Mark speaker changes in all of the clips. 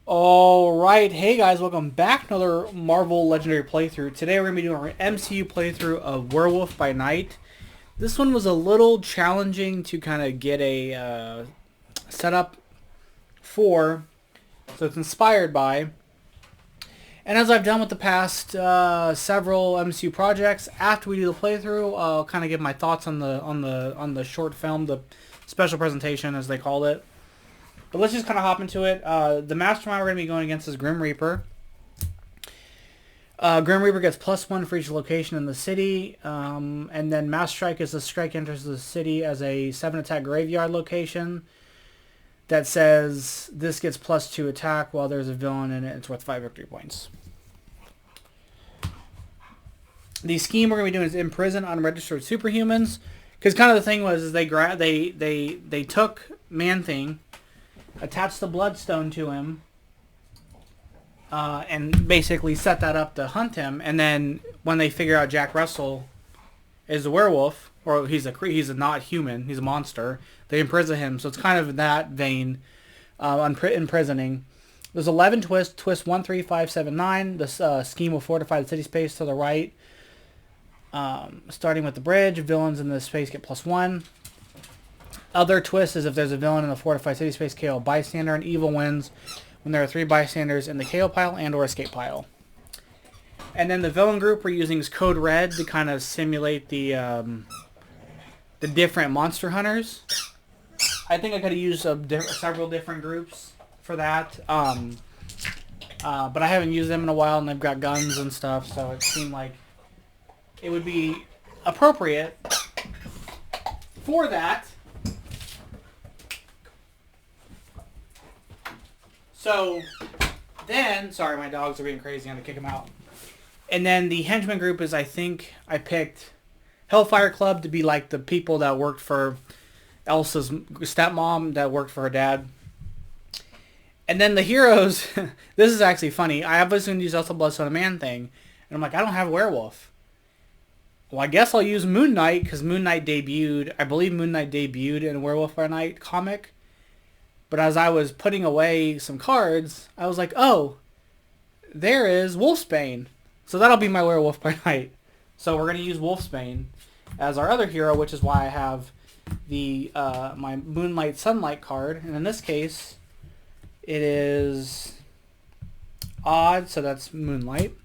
Speaker 1: Alright, hey guys, welcome back to another Marvel Legendary playthrough. Today we're going to be doing our MCU playthrough of Werewolf by Night. This one was a little challenging to kind of get a setup for, so it's inspired by. And as I've done with the past several MCU projects, after we do the playthrough, I'll kind of give my thoughts on the short film, the special presentation as they called it. But let's just kind of hop into it. The mastermind we're going to be going against is Grim Reaper. Grim Reaper gets +1 for each location in the city. And then Mass Strike is the strike enters the city as a 7-attack graveyard location. That says this gets +2 attack while there's a villain in it. It's worth 5 victory points. The scheme we're going to be doing is imprison unregistered superhumans. Because kind of the thing was is they took Man-Thing, attached the bloodstone to him, and basically set that up to hunt him. And then when they figure out Jack Russell is a werewolf, or he's not human, he's a monster, they imprison him. So it's kind of in that vein, imprisoning. There's 11 twists. Twist 1, 3, 5, 7, 9. This scheme will fortify the city space to the right. Starting with the bridge, villains in the space get +1. Other twist is if there's a villain in the fortified city space, KO bystander, and evil wins when there are 3 bystanders in the KO pile and or escape pile. And then the villain group we're using is Code Red to kind of simulate the different monster hunters. I think I could have used several different groups for that, but I haven't used them in a while, and they've got guns and stuff, so it seemed like it would be appropriate for that. So then, sorry, my dogs are being crazy. I'm going to kick them out. And then the henchman group is, I think I picked Hellfire Club to be like the people that worked for Elsa's stepmom that worked for her dad. And then the heroes, this is actually funny. I obviously going to use Elsa Bloodstone Man-Thing. And I'm like, I don't have a werewolf. Well, I guess I'll use Moon Knight because Moon Knight debuted. I believe Moon Knight debuted in a Werewolf by Night comic. But as I was putting away some cards, I was like, oh, there is Wolfsbane. So that'll be my Werewolf by Night. So we're going to use Wolfsbane as our other hero, which is why I have the my Moonlight Sunlight card. And in this case, it is odd, so that's Moonlight.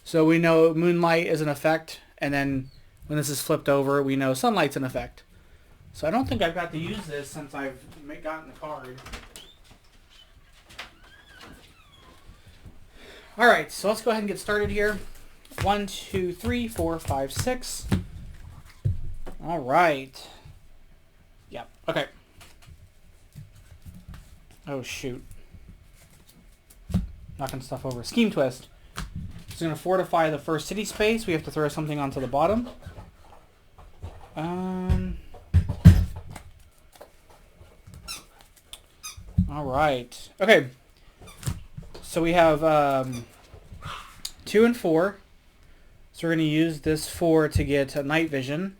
Speaker 1: So we know Moonlight is an effect, and then when this is flipped over, we know Sunlight's an effect. So I don't think I've got to use this since I've gotten the card. Alright, so let's go ahead and get started here. 1, 2, 3, 4, 5, 6. Alright. Yep, okay. Oh shoot. Knocking stuff over. Scheme twist. It's going to fortify the first city space. We have to throw something onto the bottom. Alright. Okay. So we have 2 and 4. So we're going to use this 4 to get night vision.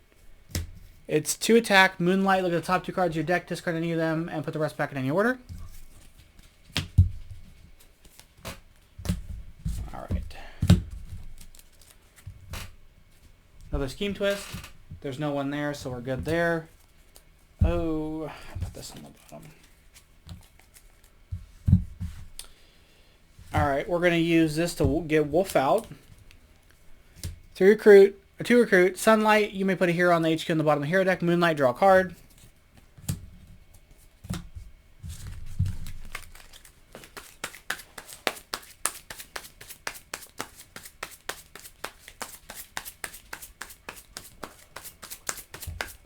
Speaker 1: It's 2 attack, Moonlight. Look at the top 2 cards of your deck, discard any of them, and put the rest back in any order. Alright. Another scheme twist. There's no one there, so we're good there. Oh, I'll put this on the bottom. Alright, we're going to use this to get Wolf out. To recruit, Sunlight, you may put a hero on the HQ in the bottom of the hero deck. Moonlight, draw a card.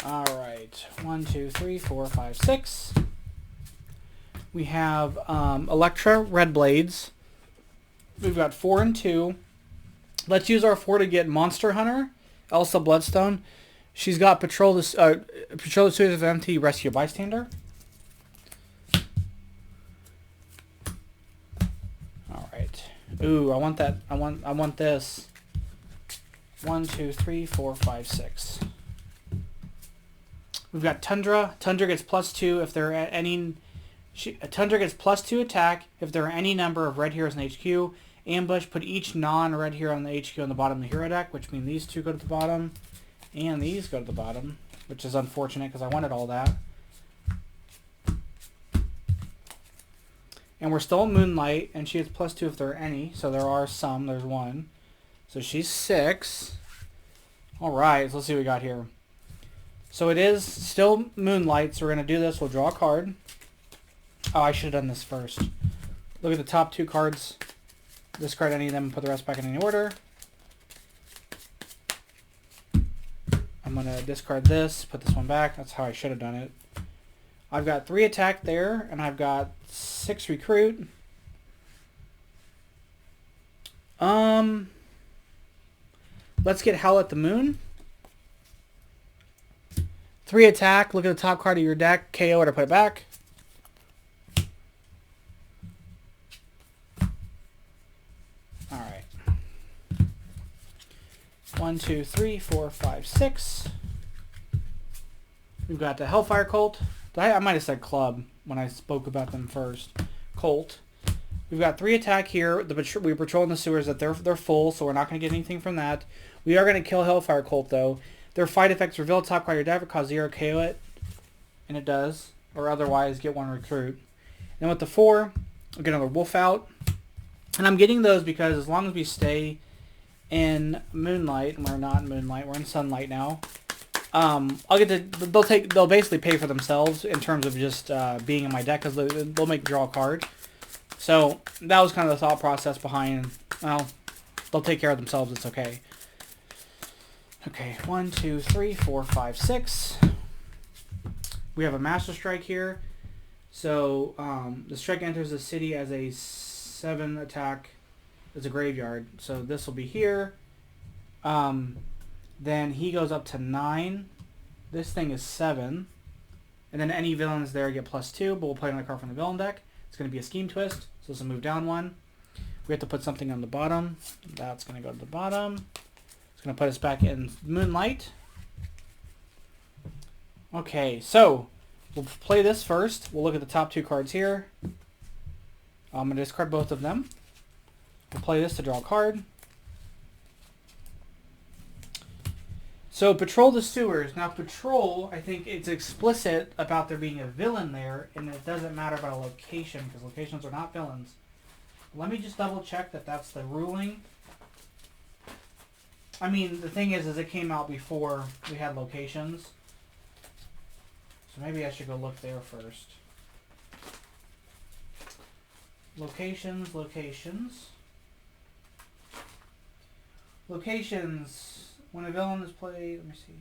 Speaker 1: Alright, 1, 2, 3, 4, 5, 6. We have Elektra, Red Blades. We've got 4 and 2. Let's use our 4 to get Monster Hunter, Elsa Bloodstone. She's got Patrol the Suits of Empty, Rescue Bystander. Alright. Ooh, I want that. I want this. 1, 2, 3, 4, 5, 6. We've got Tundra. Tundra gets +2 if they're at any A Tundra gets +2 attack if there are any number of red heroes in HQ. Ambush, put each non-red hero on the HQ on the bottom of the hero deck, which means these two go to the bottom, and these go to the bottom, which is unfortunate because I wanted all that. And we're still Moonlight, and she gets +2 if there are any, so there are some. There's one. So she's 6. Alright, so let's see what we got here. So it is still Moonlight, so we're going to do this. We'll draw a card. Oh, I should have done this first. Look at the top 2 cards. Discard any of them and put the rest back in any order. I'm going to discard this, put this one back. That's how I should have done it. I've got 3 attack there, and I've got 6 recruit. Let's get Howl at the Moon. 3 attack. Look at the top card of your deck. KO it or put it back. Alright. 1, 2, 3, 4, 5, 6. We've got the Hellfire Cult. I might have said Club when I spoke about them first. Colt. We've got 3 attack here. We're patrolling the sewers that they're full, so we're not going to get anything from that. We are going to kill Hellfire Cult, though. Their fight effects reveal top card of your deck, cause 0, KO it. And it does. Or otherwise, get 1 recruit. And with the 4, we'll get another Wolf out. And I'm getting those because as long as we stay in Moonlight, and we're not in Moonlight, we're in Sunlight now. I'll get to. They'll basically pay for themselves in terms of just being in my deck because they'll make draw a card. So that was kind of the thought process behind. Well, they'll take care of themselves. It's okay. Okay, 1, 2, 3, 4, 5, 6. We have a Master Strike here. So the strike enters the city as a 7 attack. It's a graveyard. So this will be here. Then he goes up to 9. This thing is 7. And then any villains there get +2, but we'll play another card from the villain deck. It's going to be a Scheme Twist, so this will move down 1. We have to put something on the bottom. That's going to go to the bottom. It's going to put us back in Moonlight. Okay, so we'll play this first. We'll look at the top 2 cards here. I'm going to discard both of them. We'll play this to draw a card. So patrol the sewers. Now patrol, I think it's explicit about there being a villain there, and it doesn't matter about a location because locations are not villains. Let me just double check that that's the ruling. I mean, the thing is it came out before we had locations. So maybe I should go look there first. Locations, locations. Locations. When a villain is played, let me see.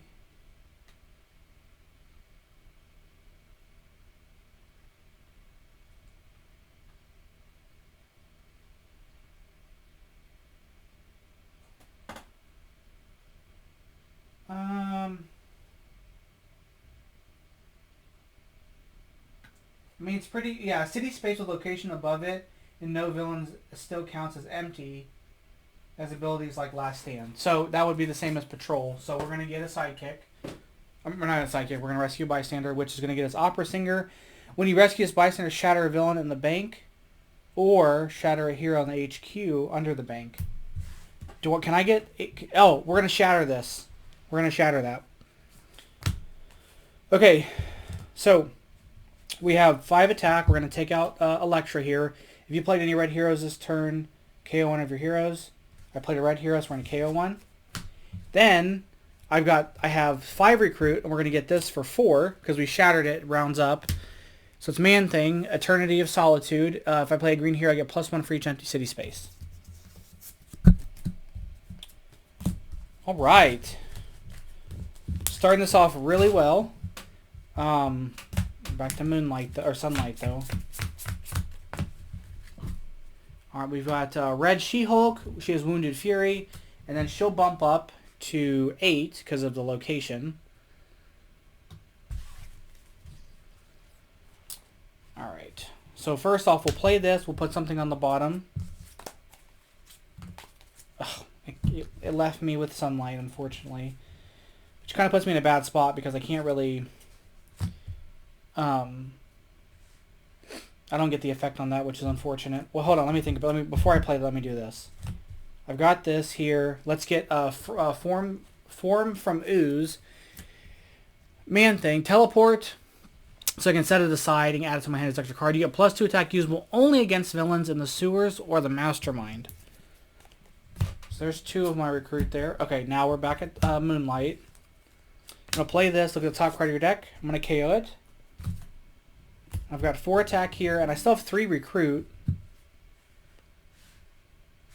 Speaker 1: I mean, it's pretty, yeah, city space with location above it and no villains still counts as empty as abilities like Last Stand. So that would be the same as Patrol. So we're going to get a sidekick. We're not a sidekick. We're going to rescue a bystander, which is going to get us Opera Singer. When you rescue this bystander, shatter a villain in the bank or shatter a hero in the HQ under the bank. Can I get... Oh, we're going to shatter this. We're going to shatter that. Okay, so we have 5 attack. We're going to take out Electra here. If you played any red heroes this turn, KO one of your heroes. I played a red hero, so we're going to KO one. Then I have 5 recruit, and we're going to get this for 4 because we shattered it. Rounds up. So it's Man Thing, Eternity of Solitude. If I play a green hero, I get +1 for each empty city space. All right. Starting this off really well. Back to Moonlight or Sunlight though. All right, we've got Red She-Hulk. She has Wounded Fury, and then she'll bump up to 8 because of the location. All right. So first off, we'll play this. We'll put something on the bottom. Ugh, it left me with Sunlight, unfortunately, which kind of puts me in a bad spot because I can't really. I don't get the effect on that, which is unfortunate. Well, hold on. Let me think. Before I play, let me do this. I've got this here. Let's get a form from Ooze. Man thing. Teleport. So I can set it aside and add it to my hand as extra card. You get +2 attack usable only against villains in the sewers or the mastermind. So there's 2 of my recruit there. Okay, now we're back at Moonlight. I'm going to play this. Look at the top card of your deck. I'm going to KO it. I've got 4 attack here, and I still have 3 recruit.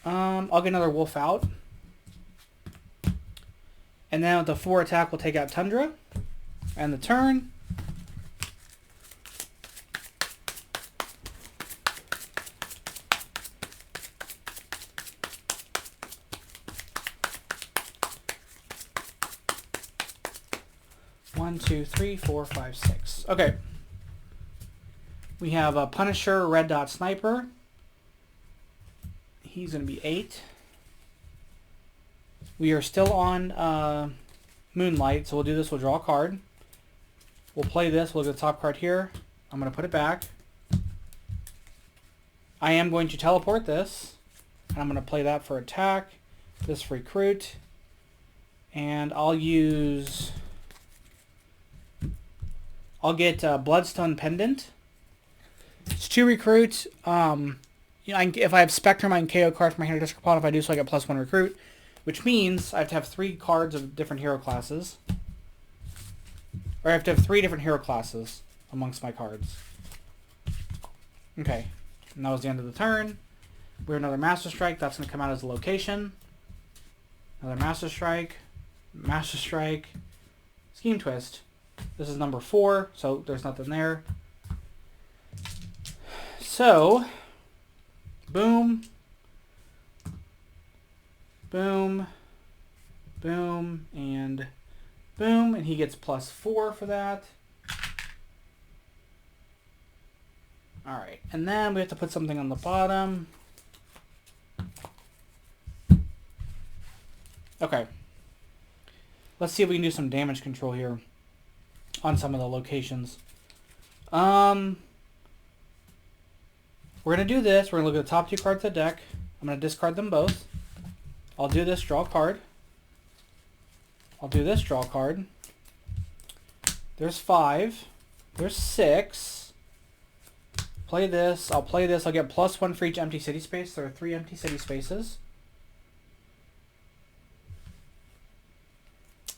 Speaker 1: I'll get another wolf out. And then with the 4 attack, we'll take out Tundra. And the turn. One, two, three, four, five, six. Okay. We have a Punisher, Red Dot Sniper. He's going to be 8. We are still on Moonlight, so we'll do this. We'll draw a card. We'll play this. We'll look at the top card here. I'm going to put it back. I am going to teleport this. And I'm going to play that for attack. This for recruit. And I'll use... I'll get Bloodstone Pendant. It's 2 recruit. If I have Spectrum, I can KO card from my hand or discard pile. If I do so, I get +1 recruit. Which means I have to have 3 cards of different hero classes. Or I have to have 3 different hero classes amongst my cards. Okay. And that was the end of the turn. We have another Master Strike. That's going to come out as a location. Another Master Strike. Master Strike. Scheme Twist. This is number 4, so there's nothing there. So, boom, boom, boom, and boom, and he gets +4 for that. Alright, and then we have to put something on the bottom. Okay. Let's see if we can do some damage control here on some of the locations. We're going to do this. We're going to look at the top 2 cards of the deck. I'm going to discard them both. I'll do this, draw a card. I'll do this, draw a card. There's 5. There's 6. Play this. I'll play this. I'll get +1 for each empty city space. There are 3 empty city spaces.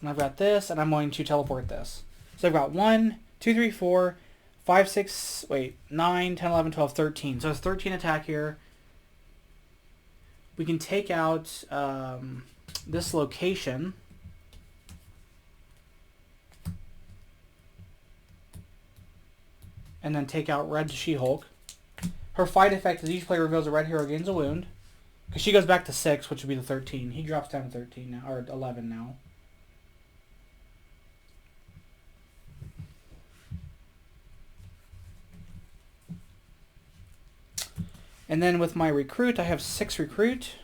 Speaker 1: And I've got this, and I'm going to teleport this. So I've got 1, 2, 3, 4, 5, 6, 9, 10, 11, 12, 13. So it's 13 attack here. We can take out this location. And then take out Red She-Hulk. Her fight effect is each player reveals a red hero gains a wound. Because she goes back to 6, which would be the 13. He drops down to 13 now, or 11 now. And then with my recruit, I have 6 recruit.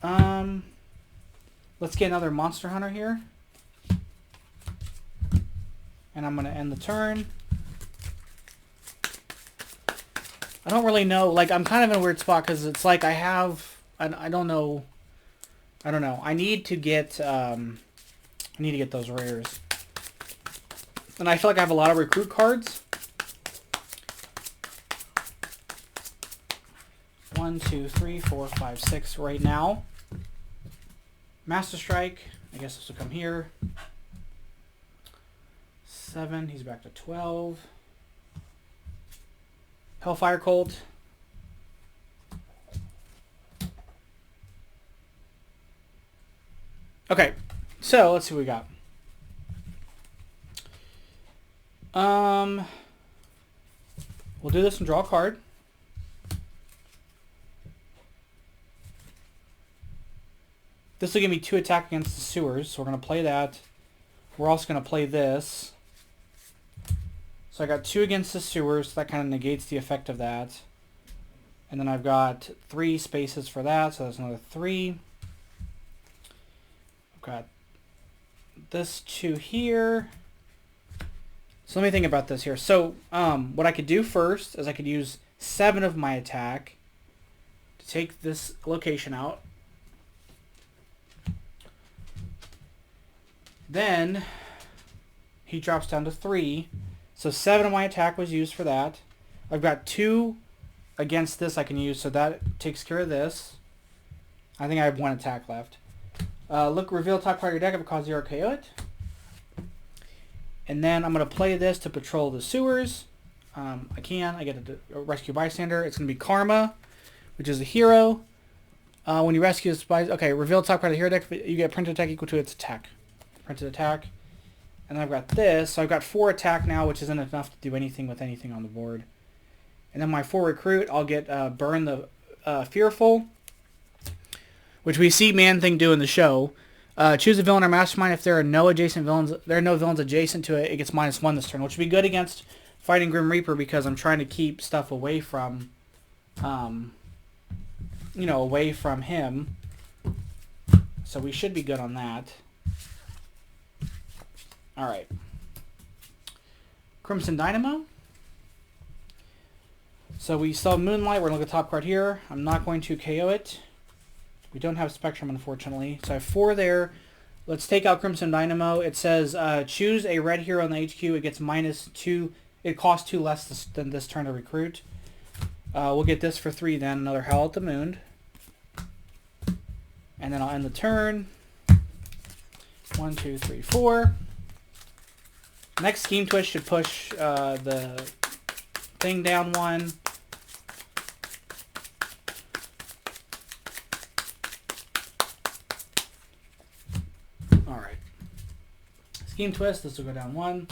Speaker 1: Let's get another Monster Hunter here. And I'm going to end the turn. I don't really know. Like, I'm kind of in a weird spot because it's like I have... I don't know. I don't know. I need to get... I need to get those rares. And I feel like I have a lot of recruit cards. 1, 2, 3, 4, 5, 6 right now. Master Strike. I guess this will come here. 7. He's back to 12. Hellfire Colt. Okay. So, let's see what we got. We'll do this and draw a card. This will give me 2 attack against the sewers, so we're going to play that. We're also going to play this. So I got 2 against the sewers, so that kind of negates the effect of that. And then I've got 3 spaces for that, so that's another 3. I've got this 2 here. So let me think about this here. So what I could do first is I could use 7 of my attack to take this location out. Then he drops down to 3. So 7 of my attack was used for that. I've got 2 against this I can use, so that takes care of this. I think I have 1 attack left. Look, reveal top part of your deck if it causes 0 KO it. And then I'm going to play this to patrol the sewers. I get a rescue bystander. It's going to be Karma, which is a hero. When you rescue a okay, reveal top card of the hero deck. You get printed attack equal to its attack. Printed attack. And then I've got this. So I've got 4 attack now, which isn't enough to do anything with anything on the board. And then my 4 recruit, I'll get Burn the Fearful, which we see Man-Thing do in the show. Choose a villain or mastermind. If there are no villains adjacent to it, it gets -1 this turn, which would be good against fighting Grim Reaper because I'm trying to keep stuff away from, away from him. So we should be good on that. All right. Crimson Dynamo. So we saw Moonlight. We're going to look at the top card here. I'm not going to KO it. We don't have Spectrum, unfortunately. So I have 4 there. Let's take out Crimson Dynamo. It says choose a red hero in the HQ. It gets -2. It costs 2 less than this turn to recruit. We'll get this for 3 then. Another Howl at the Moon. And then I'll end the turn. 1, 2, 3, 4. Next Scheme Twist should push the thing down 1. Alright. Scheme Twist, this will go down 1.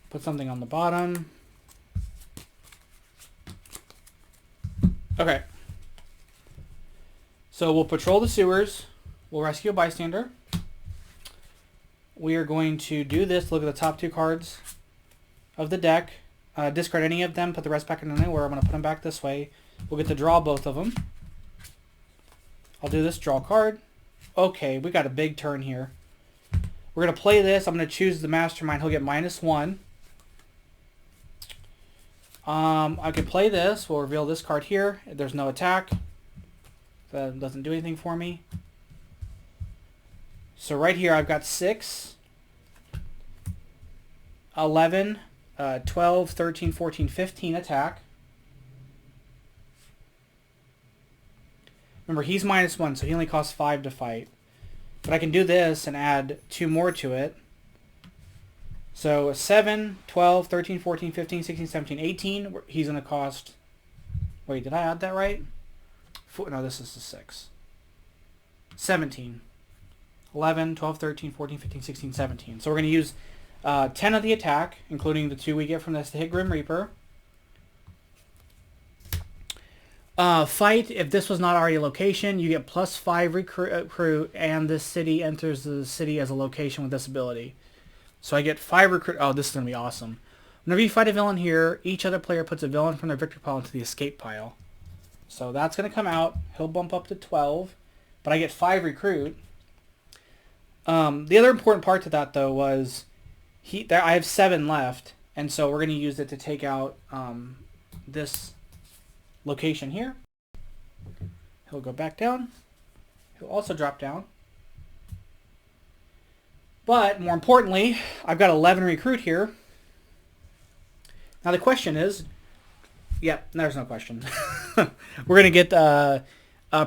Speaker 1: Put something on the bottom. Okay. So we'll patrol the sewers. We'll rescue a bystander. We are going to do this. Look at the top 2 cards of the deck. Discard any of them. Put the rest back in anywhere. I'm going to put them back this way. We'll get to draw both of them. I'll do this. Draw card. Okay, we got a big turn here. We're going to play this. I'm going to choose the mastermind. He'll get -1. I could play this. We'll reveal this card here. There's no attack. That doesn't do anything for me. So right here I've got 6, 11, 12, 13, 14, 15 attack. Remember, he's -1, so he only costs 5 to fight. But I can do this and add 2 more to it. So 7, 12, 13, 14, 15, 16, 17, 18. He's going to cost... Wait, did I add that right? No, this is the 6. 17. 11, 12, 13, 14, 15, 16, 17. So we're going to use 10 of the attack, including the 2 we get from this to hit Grim Reaper. Fight, if this was not already a location, you get +5 recruit, and this city enters the city as a location with this ability. So I get 5 recruit. Oh, this is going to be awesome. Whenever you fight a villain here, each other player puts a villain from their victory pile into the escape pile. So that's going to come out. He'll bump up to 12, but I get 5 recruit. The other important part to that, though, was I have 7 left, and so we're going to use it to take out this location here. He'll go back down. He'll also drop down. But more importantly, I've got 11 recruit here. Now the question is, there's no question. We're going to get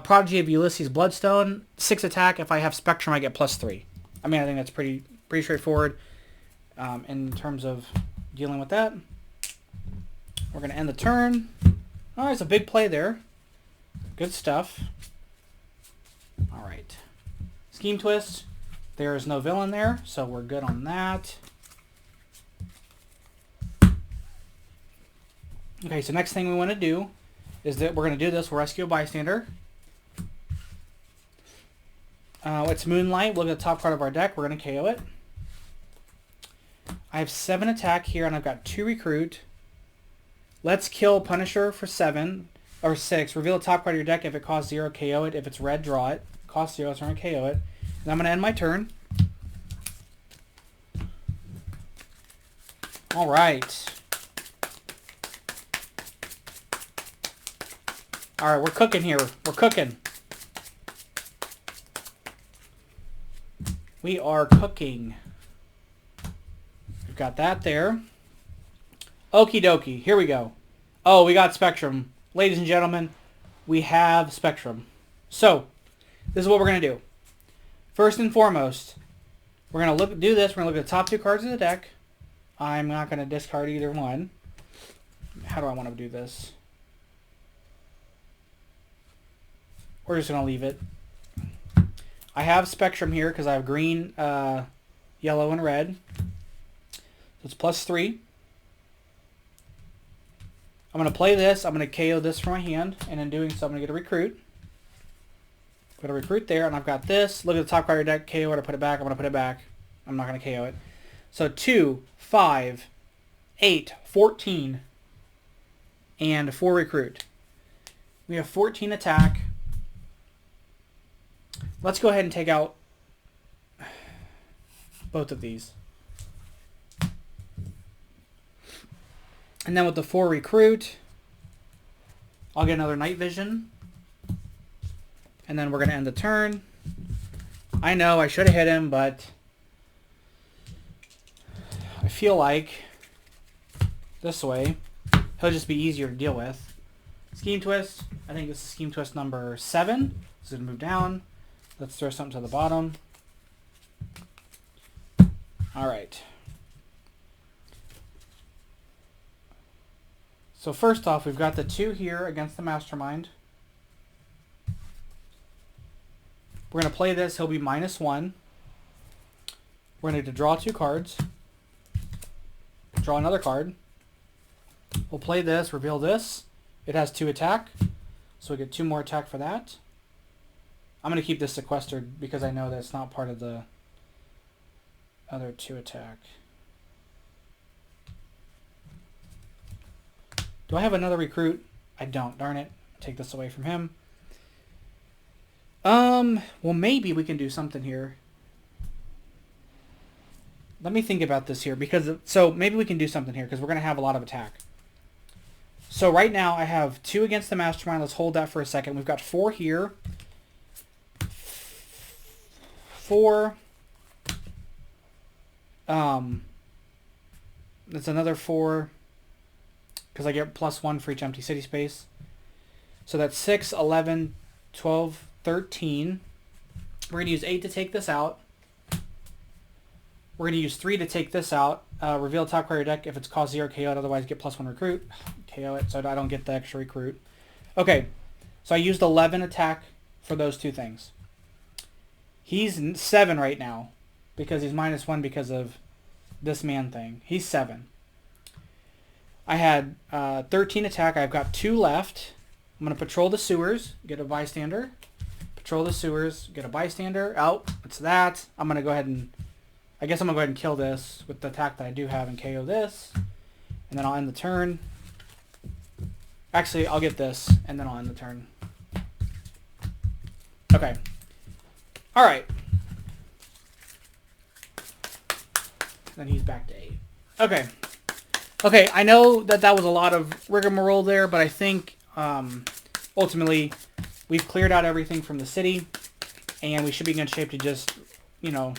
Speaker 1: Prodigy of Ulysses Bloodstone, 6 attack. If I have Spectrum, I get +3. I mean, I think that's pretty straightforward in terms of dealing with that. We're going to end the turn. Oh, it's a big play there. Good stuff. All right. Scheme Twist. There is no villain there, so we're good on that. Okay, so next thing we want to do is that we're going to do this. We'll rescue a bystander. It's Moonlight. Look at the top card of our deck. We're going to KO it. I have 7 attack here, and I've got 2 recruit. Let's kill Punisher for 7 or 6. Reveal the top card of your deck. If it costs 0, KO it. If it's red, draw it. Cost 0, so I'm going to KO it. And I'm going to end my turn. All right. All right, we're cooking here. We're cooking. We are cooking. We've got that there. Okie dokie. Here we go. Oh, we got Spectrum. Ladies and gentlemen, we have Spectrum. So, this is what we're going to do. First and foremost, we're going to do this. We're going to look at the top 2 cards of the deck. I'm not going to discard either one. How do I want to do this? We're just going to leave it. I have Spectrum here because I have green, yellow, and red. So it's +3. I'm going to play this. I'm going to KO this from my hand. And in doing so, I'm going to get a recruit. Put a recruit there. And I've got this. Look at the top card of your deck. KO it. I put it back. I'm going to put it back. I'm not going to KO it. So 2, 5, 8, 14, and 4 recruit. We have 14 attack. Let's go ahead and take out both of these. And then with the 4 recruit, I'll get another night vision. And then we're going to end the turn. I know I should have hit him, but I feel like this way he'll just be easier to deal with. Scheme Twist. I think this is Scheme Twist number 7. This is going to move down. Let's throw something to the bottom. All right. So first off, we've got the 2 here against the Mastermind. We're going to play this. He'll be -1. We're going to draw 2 cards. Draw another card. We'll play this, reveal this. It has 2 attack, so we get 2 more attack for that. I'm going to keep this sequestered because I know that it's not part of the other 2 attack. Do I have another recruit? I don't. Darn it. Take this away from him. Well, maybe we can do something here. Let me think about this here so maybe we can do something here because we're going to have a lot of attack. So right now I have 2 against the Mastermind. Let's hold that for a second. We've got 4 here. 4. That's another 4 because I get +1 for each empty city space. So that's 6, 11, 12, 13. We're going to use 8 to take this out. We're going to use 3 to take this out. Reveal top card of your deck. If it's cost 0, KO it. Otherwise, get +1 recruit. KO it so I don't get the extra recruit. Okay, so I used 11 attack for those 2 things. He's 7 right now because he's -1 because of this man thing. He's 7. I had 13 attack. I've got 2 left. I'm going to patrol the sewers, get a bystander. Patrol the sewers, get a bystander. Oh, it's that. I'm going to go ahead and... I guess I'm going to go ahead and kill this with the attack that I do have and KO this. And then I'll end the turn. Actually, I'll get this, and then I'll end the turn. Okay. Alright. Then he's back to 8. Okay. Okay, I know that was a lot of rigmarole there, but I think ultimately we've cleared out everything from the city, and we should be in good shape to just, you know,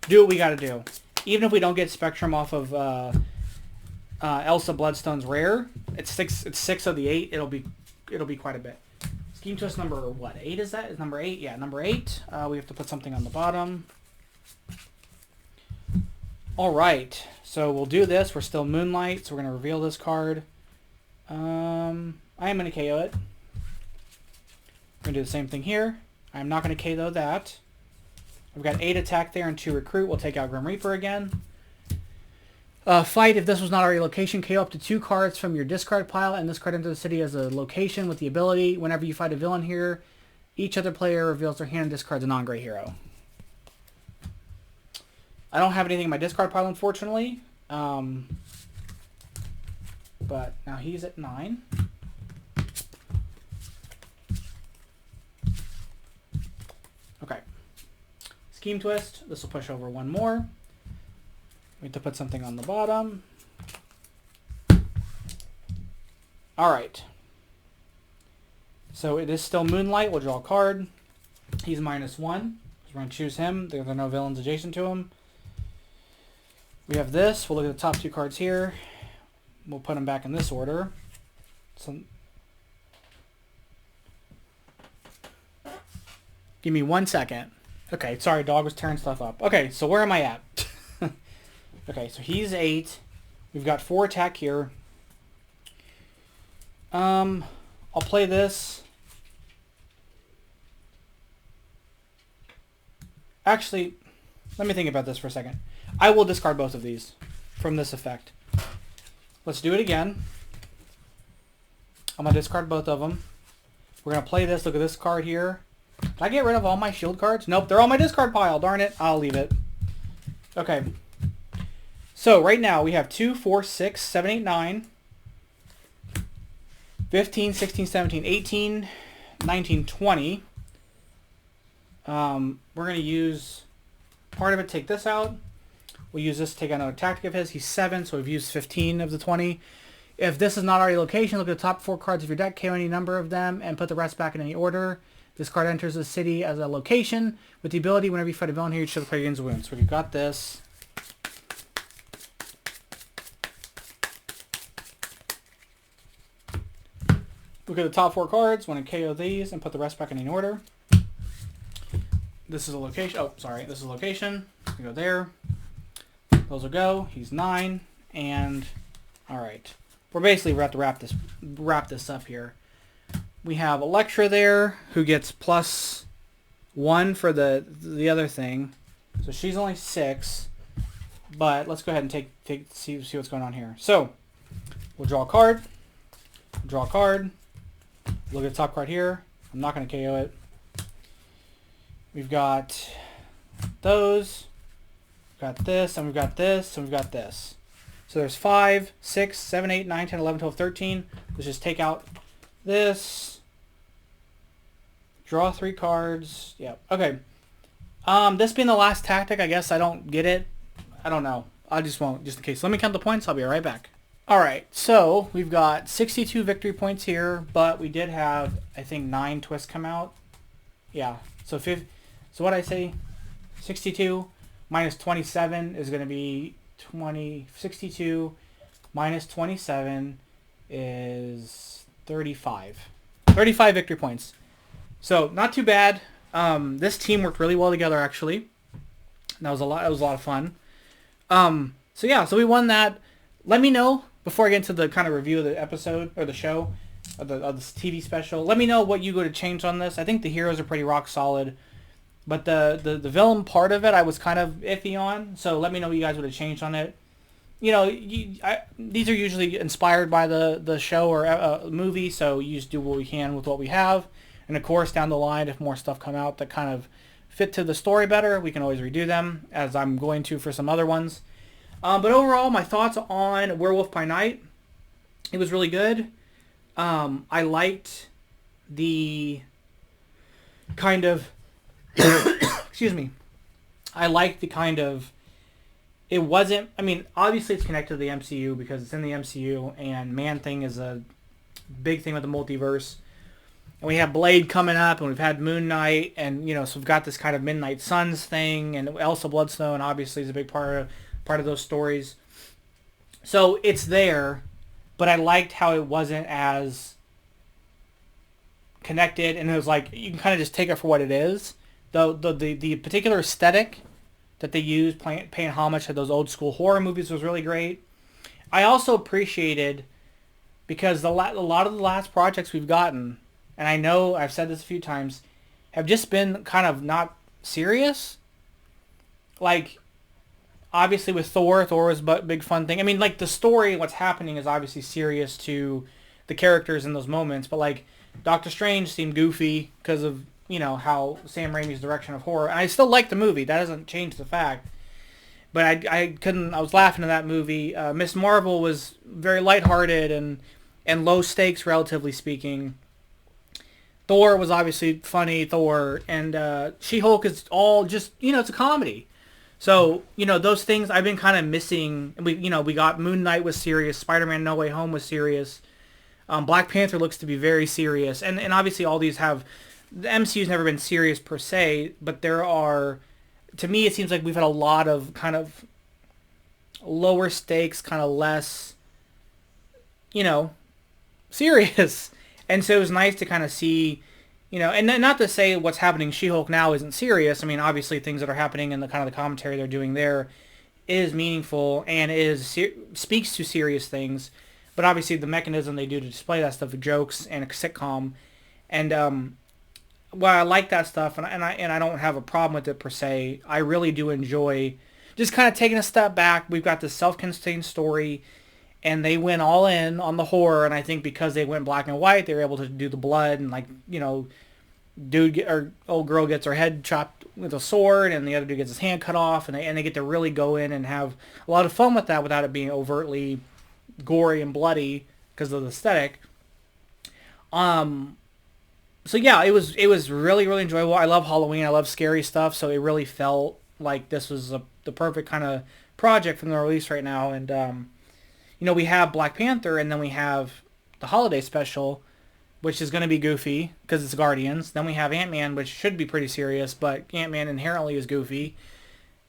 Speaker 1: do what we got to do. Even if we don't get Spectrum off of Elsa Bloodstone's rare, it's 6 of the 8. It'll be quite a bit. Scheme Twist number what? 8 is that? Is number 8? Yeah, number 8. We have to put something on the bottom. All right, so we'll do this. We're still Moonlight, so we're gonna reveal this card. I am gonna KO it. We're gonna do the same thing here. I'm not gonna KO that. We've got 8 attack there and 2 recruit. We'll take out Grim Reaper again. Fight, if this was not already location, KO up to 2 cards from your discard pile, and this card into the city as a location with the ability, whenever you fight a villain here, each other player reveals their hand and discards a non-gray hero. I don't have anything in my discard pile, unfortunately. But now he's at 9. Okay. Scheme Twist. This will push over 1 more. We have to put something on the bottom. Alright. So it is still Moonlight. We'll draw a card. He's -1. We're going to choose him. There are no villains adjacent to him. We have this. We'll look at the top 2 cards here. We'll put them back in this order. So, give me 1 second. Okay, sorry, dog was tearing stuff up. Okay, so where am I at? Okay, so he's 8. We've got 4 attack here. I'll play this. Actually, let me think about this for a second. I will discard both of these from this effect. Let's do it again. I'm going to discard both of them. We're going to play this. Look at this card here. Did I get rid of all my shield cards? Nope, they're on my discard pile. Darn it. I'll leave it. Okay. So right now we have 2, 4, 6, 7, 8, 9, 15, 16, 17, 18, 19, 20. We're going to use part of it, take this out. We'll use this to take out another tactic of his. He's 7, so we've used 15 of the 20. If this is not already location, look at the top 4 cards of your deck, KO any number of them, and put the rest back in any order. This card enters the city as a location with the ability, whenever you fight a villain here, you show the player gains wounds. So we've got this. Look at the top 4 cards. Want to KO these and put the rest back in any order. This is a location. Oh, sorry. This is a location. We go there. Those will go. He's 9. And, alright. We're basically going to have to wrap this up here. We have Electra there, who gets +1 for the other thing. So she's only 6. But let's go ahead and see what's going on here. So, we'll draw a card. Draw a card. Look at the top card here. I'm not going to KO it. We've got those. We've got this, and we've got this, and we've got this. So there's 5, 6, 7, 8, 9, 10, 11, 12, 13. Let's just take out this. Draw 3 cards. Yep. Okay. This being the last tactic, I guess I don't get it. I don't know. I just won't, just in case. Let me count the points. I'll be right back. Alright, so we've got 62 victory points here, but we did have, I think, 9 twists come out. Yeah, so what I say, 62 minus 27 is going to be 62 minus 27 is 35. 35 victory points. So, not too bad. This team worked really well together, actually. That was a lot of fun. So yeah, so we won that. Let me know, before I get into the kind of review of the episode, or the show, of this TV special, let me know what you go to change on this. I think the heroes are pretty rock solid. But the villain part of it, I was kind of iffy on. So let me know what you guys would have changed on it. You know, these are usually inspired by the show or movie, so you just do what we can with what we have. And of course, down the line, if more stuff come out that kind of fit to the story better, we can always redo them, as I'm going to for some other ones. But overall, my thoughts on Werewolf by Night, it was really good. I liked the kind of... excuse me. I liked the kind of... It wasn't... I mean, obviously it's connected to the MCU because it's in the MCU, and Man-Thing is a big thing with the multiverse. And we have Blade coming up, and we've had Moon Knight, and, you know, so we've got this kind of Midnight Suns thing, and Elsa Bloodstone obviously is a big part of those stories. So it's there, but I liked how it wasn't as connected, and it was like, you can kind of just take it for what it is. The particular aesthetic that they used, paying homage to those old school horror movies, was really great. I also appreciated, because a lot of the last projects we've gotten, and I know I've said this a few times, have just been kind of not serious. Like, obviously with Thor was a big fun thing. I mean, like, the story, what's happening is obviously serious to the characters in those moments, but like, Doctor Strange seemed goofy because of, you know, how Sam Raimi's direction of horror. And I still like the movie. That doesn't change the fact. But I was laughing at that movie. Miss Marvel was very lighthearted and low stakes, relatively speaking. Thor was obviously funny, Thor. And She-Hulk is all just, you know, it's a comedy. So, you know, those things I've been kind of missing. We got Moon Knight was serious. Spider-Man No Way Home was serious. Black Panther looks to be very serious, and obviously all these have, the MCU's never been serious per se, but there are, to me it seems like we've had a lot of kind of lower stakes, kind of less, you know, serious. And so it was nice to kind of see, you know, and not to say what's happening in She-Hulk now isn't serious. I mean, obviously things that are happening in the kind of the commentary they're doing there is meaningful and speaks to serious things. But obviously the mechanism they do to display that stuff, jokes and a sitcom, and while I like that stuff, and I don't have a problem with it per se, I really do enjoy just kind of taking a step back. We've got this self-contained story, and they went all in on the horror, and I think because they went black and white, they were able to do the blood, and like, you know, or old girl gets her head chopped with a sword, and the other dude gets his hand cut off, and they get to really go in and have a lot of fun with that without it being overtly gory and bloody because of the aesthetic. So yeah, it was really, really enjoyable. I love Halloween. I love scary stuff, so it really felt like this was the perfect kind of project from the release right now. And you know, we have Black Panther, and then we have the holiday special, which is going to be goofy because it's Guardians. Then we have Ant-Man, which should be pretty serious, but Ant-Man inherently is goofy.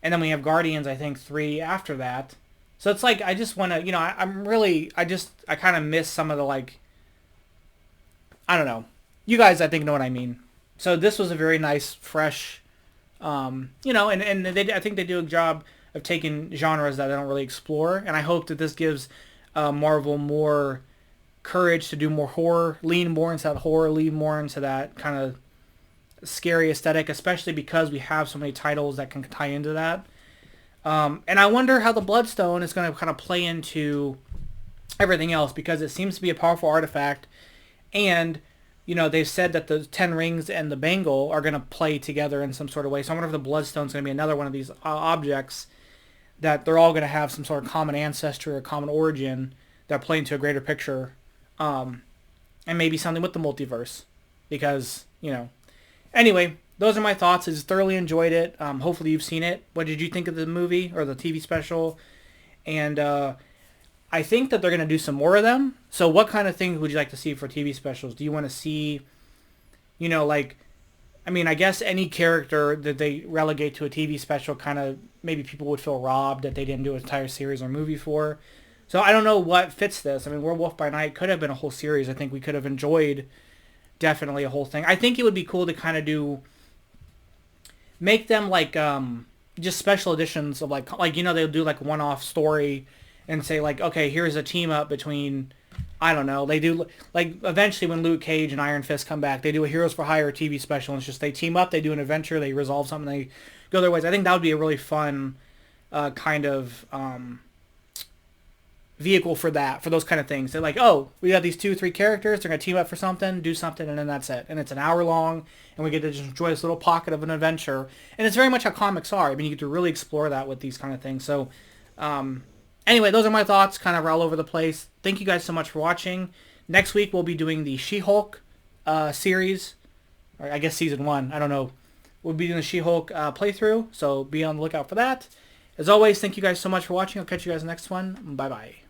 Speaker 1: And then we have Guardians, I think, 3 after that. So it's like, I just want to, you know, I kind of miss some of the, like, I don't know. You guys, I think, know what I mean. So this was a very nice, fresh, you know, and I think they do a job of taking genres that they don't really explore. And I hope that this gives Marvel more courage to do more horror, lean more into that horror, lean more into that kind of scary aesthetic, especially because we have so many titles that can tie into that. And I wonder how the Bloodstone is going to kind of play into everything else, because it seems to be a powerful artifact. And, you know, they've said that the 10 rings and the bangle are going to play together in some sort of way. So I wonder if the Bloodstone's going to be another one of these objects that they're all going to have some sort of common ancestry or common origin that play into a greater picture. And maybe something with the multiverse. Because, you know. Anyway, those are my thoughts. I just thoroughly enjoyed it. Hopefully you've seen it. What did you think of the movie or the TV special? And I think that they're going to do some more of them. So what kind of things would you like to see for TV specials? Do you want to see, you know, like, I mean, I guess any character that they relegate to a TV special, kind of, maybe people would feel robbed that they didn't do an entire series or movie for. So I don't know what fits this. I mean, Werewolf by Night could have been a whole series. I think we could have enjoyed definitely a whole thing. I think it would be cool to kind of make them like just special editions of like you know, they'll do like one-off story and say like, okay, here's a team up between, I don't know, they do like eventually when Luke Cage and Iron Fist come back, they do a Heroes for Hire TV special, and it's just they team up, they do an adventure, they resolve something, they go their ways. I think that would be a really fun kind of vehicle for that, for those kind of things. They're like, oh, we got these 2-3 characters, they're going to team up for something, do something, and then that's it. And it's an hour long, and we get to just enjoy this little pocket of an adventure. And it's very much how comics are. I mean, you get to really explore that with these kind of things. So, anyway, those are my thoughts, kind of all over the place. Thank you guys so much for watching. Next week, we'll be doing the She-Hulk series, or I guess season 1, I don't know. We'll be doing the She-Hulk playthrough, so be on the lookout for that. As always, thank you guys so much for watching. I'll catch you guys next one. Bye-bye.